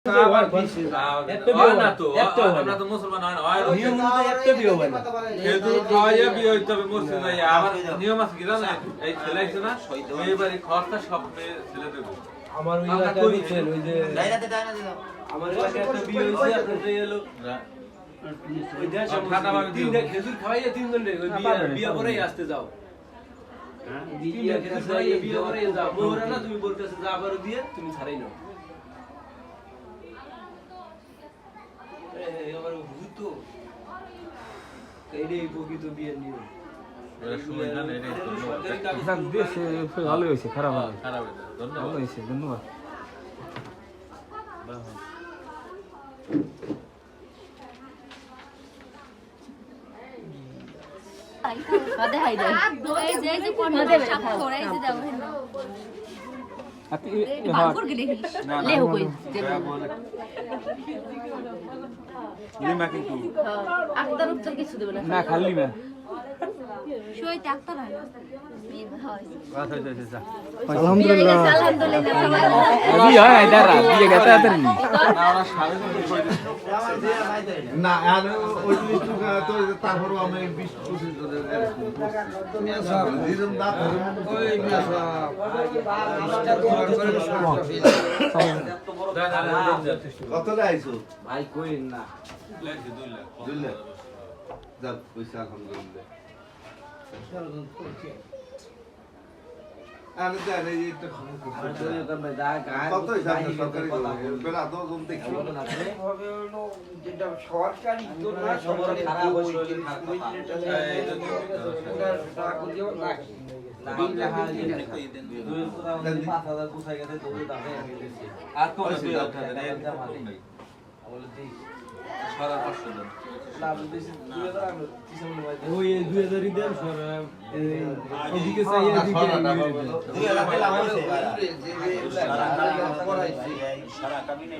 আবার বেশি একটা বিয়ে না তো আমরা তো মুসলমান হয় না নিয়ম অনুযায়ী একটা বিয়ে হয় না খেজুর খাওয়াইয়া বিয়ে হইতে হবে মসজিদে যাইয়া আবার নিয়ম আছে কি জানেন এই ছেলে আছে না মেয়ে বাড়ি খরচা সব মেয়ে ছেলে দেবে আমার ওই এলাকায় বুঝছেন ওই যে ডাইনাতে আমার এলাকায় একটা বিয়ে হইছে আপনার যে এলো ওই দেশ ঠান্ডা ভাবে তিনটা খেজুর খাওয়াইয়া তিনজন রে ওই বিয়ে করেই আসতে যাও হ্যাঁ বিয়ে খেজুর খাওয়াইয়া বিয়ে করেই যাও মোহরা না তুমি বলতেছ যা আবার দিয়ে তুমি ছাড়াই নাও এবার হুতো এইটাই প্রকৃত বিয়ের নিয়ম ভালো হয়েছে খারাপ হবে খারাপ ভালো হয়েছে ধন্যবাদ না খালি না আলহামদুলিল্লাহ না আর ওই তো তারপর আমি 20-25 দিন দাঁত ওই কত লাইছো ভাই কইন না 2 লাখ যাক পয়সা আলহামদুলিল্লাহ আর জানে এই তো কত হিসাব সরকারি বেলা তো জম দেখি হবে হলো যেটা সরকারি তো না সরকারি খারাপ হইছে টাকা দিও না আর কোন বিয়ে উঠাতে রে বলে দিই সারা 500 জন ওই 2000 দেন সরা এদিকে চাইয়া এদিকে 2000 টাকা হইছে সারা কামিনে